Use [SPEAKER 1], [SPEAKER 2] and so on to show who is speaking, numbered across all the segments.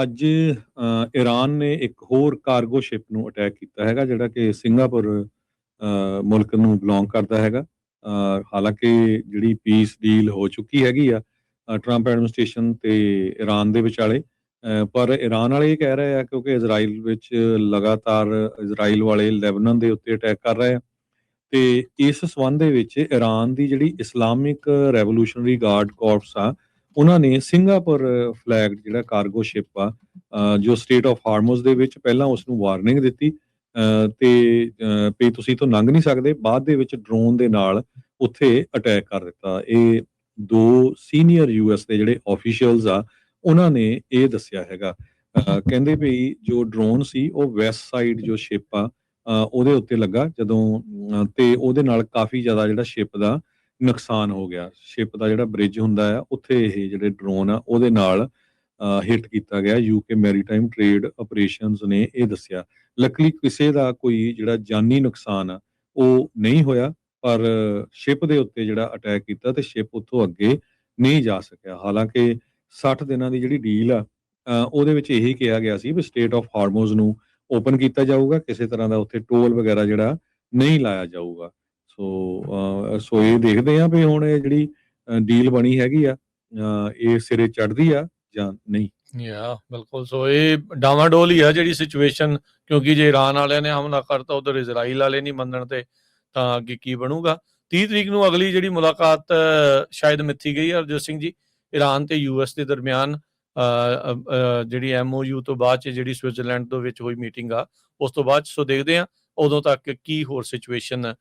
[SPEAKER 1] ਅੱਜ ਈਰਾਨ ਨੇ ਇੱਕ ਹੋਰ ਕਾਰਗੋ ਸ਼ਿਪ ਨੂੰ ਅਟੈਕ ਕੀਤਾ ਹੈਗਾ, ਜਿਹੜਾ ਕਿ ਸਿੰਗਾਪੁਰ ਮੁਲਕ ਨੂੰ ਬਿਲੋਂਗ ਕਰਦਾ ਹੈਗਾ। ਹਾਲਾਂਕਿ ਜਿਹੜੀ ਪੀਸ ਡੀਲ ਹੋ ਚੁੱਕੀ ਹੈਗੀ ਆ ਟਰੰਪ ਐਡਮਿਨਿਸਟ੍ਰੇਸ਼ਨ ਤੇ ਈਰਾਨ ਦੇ ਵਿਚਾਲੇ, ਪਰ ਈਰਾਨ ਵਾਲੇ ਇਹ ਕਹਿ ਰਹੇ ਆ ਕਿਉਂਕਿ ਇਜ਼ਰਾਈਲ ਵਿੱਚ ਲਗਾਤਾਰ ਇਜ਼ਰਾਈਲ ਵਾਲੇ ਲੈਬਨਾਨ ਦੇ ਉੱਤੇ ਅਟੈਕ ਕਰ ਰਹੇ ਆ, ਤੇ ਇਸ ਸੰਬੰਧ ਦੇ ਵਿੱਚ ਈਰਾਨ ਦੀ ਜਿਹੜੀ ਇਸਲਾਮਿਕ ਰੈਵੋਲੂਸ਼ਨਰੀ ਗਾਰਡ ਕਾਰਪਸ ਆ, ਉਹਨਾਂ ਨੇ ਸਿੰਗਾਪੁਰ ਫਲੈਗਡ ਜਿਹੜਾ ਕਾਰਗੋ ਸ਼ਿਪ ਆ, ਜੋ ਸਟੇਟ ਆਫ ਹਾਰਮੋਜ਼ ਦੇ ਵਿੱਚ ਪਹਿਲਾਂ ਉਸ ਨੂੰ ਵਾਰਨਿੰਗ ਦਿੱਤੀ ਵੀ ਤੁਸੀਂ ਤੋਂ ਲੰਘ ਨਹੀਂ ਸਕਦੇ, ਬਾਅਦ ਦੇ ਵਿੱਚ ਡਰੋਨ ਦੇ ਨਾਲ ਉੱਥੇ ਅਟੈਕ ਕਰ ਦਿੱਤਾ। ਇਹ ਦੋ ਸੀਨੀਅਰ ਯੂਐਸ ਦੇ ਜਿਹੜੇ ਆਫੀਸ਼ੀਅਲਸ ਆ, ਉਹਨਾਂ ਨੇ ਇਹ ਦੱਸਿਆ ਹੈਗਾ। ਕਹਿੰਦੇ ਵੀ ਜੋ ਡਰੋਨ ਸੀ ਉਹ ਵੈਸਟ ਸਾਈਡ ਜੋ ਸ਼ਿਪ ਆ ਉਹਦੇ ਉੱਤੇ ਲੱਗਾ ਜਦੋਂ, ਤੇ ਉਹਦੇ ਨਾਲ ਕਾਫੀ ਜ਼ਿਆਦਾ ਜਿਹੜਾ ਸ਼ਿਪ ਦਾ ਨੁਕਸਾਨ ਹੋ ਗਿਆ। ਸ਼ਿਪ ਦਾ ਜਿਹੜਾ ਬ੍ਰਿਜ ਹੁੰਦਾ ਆ ਉੱਥੇ ਇਹ ਜਿਹੜੇ ਡਰੋਨ ਆ ਉਹਦੇ ਨਾਲ ਹਿੱਟ ਕੀਤਾ ਗਿਆ। ਯੂਕੇ ਮੈਰੀਟਾਈਮ ਟ੍ਰੇਡ ਆਪਰੇਸ਼ਨਸ ਨੇ ਇਹ ਦੱਸਿਆ। ਲੱਕਲੀ ਕਿਸੇ ਦਾ ਕੋਈ ਜਿਹੜਾ ਜਾਨੀ ਨੁਕਸਾਨ ਆ ਉਹ ਨਹੀਂ ਹੋਇਆ, ਪਰ ਸ਼ਿਪ ਦੇ ਉੱਤੇ ਜਿਹੜਾ ਅਟੈਕ ਕੀਤਾ ਤੇ ਸ਼ਿਪ ਉੱਥੋਂ ਅੱਗੇ ਨਹੀਂ ਜਾ ਸਕਿਆ। ਹਾਲਾਂਕਿ 60 ਦਿਨਾਂ ਦੀ ਜਿਹੜੀ ਡੀਲ ਆ ਉਹਦੇ ਵਿੱਚ ਇਹੀ ਕਿਹਾ ਗਿਆ ਸੀ ਵੀ ਸਟੇਟ ਆਫ ਹਾਰਮੋਜ਼ ਨੂੰ ਓਪਨ ਕੀਤਾ ਜਾਊਗਾ, ਕਿਸੇ ਤਰ੍ਹਾਂ ਦਾ ਉੱਥੇ ਟੋਲ ਵਗੈਰਾ ਜਿਹੜਾ ਨਹੀਂ ਲਾਇਆ ਜਾਊਗਾ। ਸੋ ਇਹ ਦੇਖਦੇ ਆ ਵੀ ਹੁਣ ਇਹ ਜਿਹੜੀ ਡੀਲ ਬਣੀ ਹੈਗੀ ਆ ਇਹ ਸਿਰੇ ਚੜ੍ਹਦੀ ਆ ਜਾਂ ਨਹੀਂ।
[SPEAKER 2] ਬਿਲਕੁਲ। ਸੋ ਇਹ ਡਾਵਾਡੋਲ ਹੀ ਆ ਜਿਹੜੀ ਸਿਚੁਏਸ਼ਨ, ਕਿਉਂਕਿ ਜੇ ਈਰਾਨ ਵਾਲਿਆਂ ਨੇ ਹਮਲਾ ਕਰਤਾ ਉਧਰ ਇਜ਼ਰਾਈਲ ਵਾਲੇ ਨਹੀਂ ਮੰਨਣ ਤੇ ਤਾਂ ਅੱਗੇ ਕੀ ਬਣੂਗਾ। 30 ਤਰੀਕ ਨੂੰ ਅਗਲੀ ਜਿਹੜੀ ਮੁਲਾਕਾਤ ਸ਼ਾਇਦ ਮਿੱਥੀ ਗਈ ਹੈ ਅਰਜੋਤ ਸਿੰਘ ਜੀ, ਈਰਾਨ ਤੇ ਯੂਐਸ ਦੇ ਦਰਮਿਆਨ ਜਿਹੜੀ MOU ਤੋਂ ਬਾਅਦ 'ਚ ਜਿਹੜੀ ਸਵਿਟਜ਼ਰਲੈਂਡ ਦੇ ਵਿੱਚ ਹੋਈ ਮੀਟਿੰਗ ਆ, ਉਸ ਤੋਂ ਬਾਅਦ ਸੋ ਦੇਖਦੇ ਆ ਉਦੋਂ ਤੱਕ ਕੀ ਹੋਰ ਸਿਚੁਏਸ਼ਨ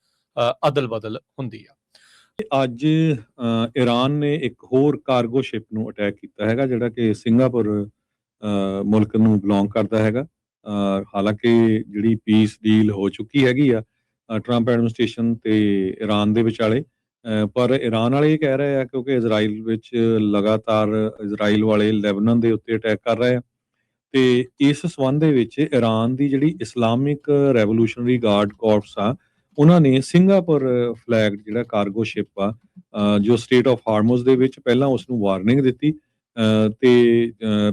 [SPEAKER 2] ਅਦਲ ਬਦਲ ਹੁੰਦੀ ਆ।
[SPEAKER 1] ਅੱਜ ਈਰਾਨ ਨੇ ਇੱਕ ਹੋਰ ਕਾਰਗੋ ਸ਼ਿਪ ਨੂੰ ਅਟੈਕ ਕੀਤਾ ਹੈਗਾ, ਜਿਹੜਾ ਕਿ ਸਿੰਗਾਪੁਰ ਮੁਲਕ ਨੂੰ ਬਿਲੋਂਗ ਕਰਦਾ ਹੈਗਾ। ਹਾਲਾਂਕਿ ਜਿਹੜੀ ਪੀਸ ਡੀਲ ਹੋ ਚੁੱਕੀ ਹੈਗੀ ਆ ਟਰੰਪ ਐਡਮਿਨਿਸਟ੍ਰੇਸ਼ਨ ਤੇ ਈਰਾਨ ਦੇ ਵਿਚਾਲੇ, ਪਰ ਈਰਾਨ ਵਾਲੇ ਇਹ ਕਹਿ ਰਹੇ ਆ ਕਿਉਂਕਿ ਇਜ਼ਰਾਈਲ ਵਿੱਚ ਲਗਾਤਾਰ ਇਜ਼ਰਾਈਲ ਵਾਲੇ ਲੈਬਨਾਨ ਦੇ ਉੱਤੇ ਅਟੈਕ ਕਰ ਰਹੇ ਆ, ਤੇ ਇਸ ਸੰਬੰਧ ਦੇ ਵਿੱਚ ਈਰਾਨ ਦੀ ਜਿਹੜੀ ਇਸਲਾਮਿਕ ਰੈਵੋਲੂਸ਼ਨਰੀ ਗਾਰਡ ਕਾਰਪਸ ਆ, ਉਹਨਾਂ ਨੇ ਸਿੰਗਾਪੁਰ ਫਲੈਗਡ ਜਿਹੜਾ ਕਾਰਗੋ ਸ਼ਿਪ ਆ ਜੋ ਸਟੇਟ ਆਫ ਹਾਰਮੋਜ਼ ਦੇ ਵਿੱਚ ਪਹਿਲਾਂ ਉਸ ਨੂੰ ਵਾਰਨਿੰਗ ਦਿੱਤੀ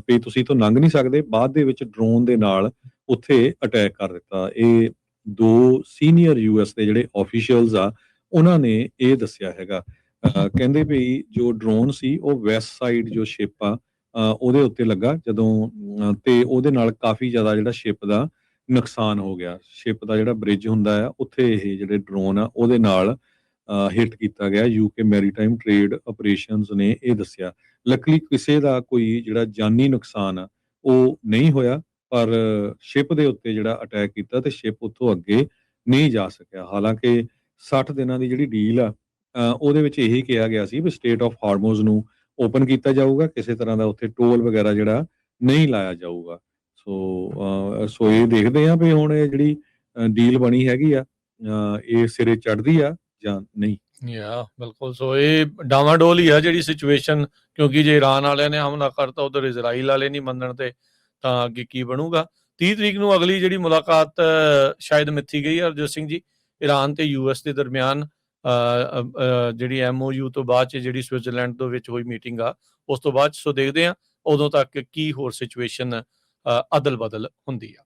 [SPEAKER 1] ਵੀ ਤੁਸੀਂ ਤੋਂ ਲੰਘ ਨਹੀਂ ਸਕਦੇ, ਬਾਅਦ ਦੇ ਵਿੱਚ ਡਰੋਨ ਦੇ ਨਾਲ ਉੱਥੇ ਅਟੈਕ ਕਰ ਦਿੱਤਾ। ਇਹ ਦੋ ਸੀਨੀਅਰ ਯੂਐਸ ਦੇ ਜਿਹੜੇ ਆਫੀਸ਼ੀਅਲਸ ਆ, ਉਹਨਾਂ ਨੇ ਇਹ ਦੱਸਿਆ ਹੈਗਾ। ਕਹਿੰਦੇ ਵੀ ਜੋ ਡਰੋਨ ਸੀ ਉਹ ਵੈਸਟ ਸਾਈਡ ਜੋ ਸ਼ਿਪ ਆ ਉਹਦੇ ਉੱਤੇ ਲੱਗਾ ਜਦੋਂ, ਤੇ ਉਹਦੇ ਨਾਲ ਕਾਫੀ ਜ਼ਿਆਦਾ ਜਿਹੜਾ ਸ਼ਿਪ ਦਾ ਨੁਕਸਾਨ ਹੋ ਗਿਆ। ਸ਼ਿਪ ਦਾ ਜਿਹੜਾ ਬ੍ਰਿਜ ਹੁੰਦਾ ਆ ਉੱਥੇ ਇਹ ਜਿਹੜੇ ਡਰੋਨ ਆ ਉਹਦੇ ਨਾਲ ਹਿੱਟ ਕੀਤਾ ਗਿਆ। ਯੂਕੇ ਮੈਰੀਟਾਈਮ ਟ੍ਰੇਡ ਆਪਰੇਸ਼ਨਸ ਨੇ ਇਹ ਦੱਸਿਆ। ਲੱਕਲੀ ਕਿਸੇ ਦਾ ਕੋਈ ਜਿਹੜਾ ਜਾਨੀ ਨੁਕਸਾਨ ਆ ਉਹ ਨਹੀਂ ਹੋਇਆ, ਪਰ ਸ਼ਿਪ ਦੇ ਉੱਤੇ ਜਿਹੜਾ ਅਟੈਕ ਕੀਤਾ ਤੇ ਸ਼ਿਪ ਉੱਥੋਂ ਅੱਗੇ ਨਹੀਂ ਜਾ ਸਕਿਆ। ਹਾਲਾਂਕਿ 60 ਦਿਨਾਂ ਦੀ ਜਿਹੜੀ ਡੀਲ ਆ ਉਹਦੇ ਵਿੱਚ ਇਹੀ ਕਿਹਾ ਗਿਆ ਸੀ ਵੀ ਸਟੇਟ ਆਫ ਹਾਰਮੋਜ਼ ਨੂੰ ਓਪਨ ਕੀਤਾ ਜਾਊਗਾ, ਕਿਸੇ ਤਰ੍ਹਾਂ ਦਾ ਉੱਥੇ ਟੋਲ ਵਗੈਰਾ ਜਿਹੜਾ ਨਹੀਂ ਲਾਇਆ ਜਾਊਗਾ। ਸੋ ਇਹ ਦੇਖਦੇ ਆ ਵੀ ਹੁਣ ਇਹ ਜਿਹੜੀ ਡੀਲ ਬਣੀ ਹੈਗੀ ਆ ਇਹ ਸਿਰੇ ਚੜ੍ਹਦੀ ਆ ਜਾਂ ਨਹੀਂ।
[SPEAKER 2] ਬਿਲਕੁਲ। ਸੋ ਇਹ ਡਾਵਾਡੋਲ ਹੀ ਆ ਜਿਹੜੀ ਸਿਚੁਏਸ਼ਨ, ਕਿਉਂਕਿ ਜੇ ਈਰਾਨ ਵਾਲਿਆਂ ਨੇ ਹਮਲਾ ਕਰਤਾ ਉਧਰ ਇਜ਼ਰਾਈਲ ਵਾਲੇ ਨਹੀਂ ਮੰਨਣ ਤੇ ਤਾਂ ਅੱਗੇ ਕੀ ਬਣੂਗਾ। 30 ਤਰੀਕ ਨੂੰ ਅਗਲੀ ਜਿਹੜੀ ਮੁਲਾਕਾਤ ਸ਼ਾਇਦ ਮਿੱਥੀ ਗਈ ਹੈ ਅਰਜੋਤ ਸਿੰਘ ਜੀ, ਈਰਾਨ ਤੇ ਯੂਐਸ ਦੇ ਦਰਮਿਆਨ ਜਿਹੜੀ MOU ਤੋਂ ਬਾਅਦ 'ਚ ਜਿਹੜੀ ਸਵਿਟਜ਼ਰਲੈਂਡ ਦੇ ਵਿੱਚ ਹੋਈ ਮੀਟਿੰਗ ਆ, ਉਸ ਤੋਂ ਬਾਅਦ ਸੋ ਦੇਖਦੇ ਆ ਉਦੋਂ ਤੱਕ ਕੀ ਹੋਰ ਸਿਚੁਏਸ਼ਨ ਅਦਲ ਬਦਲ ਹੁੰਦੀ ਆ।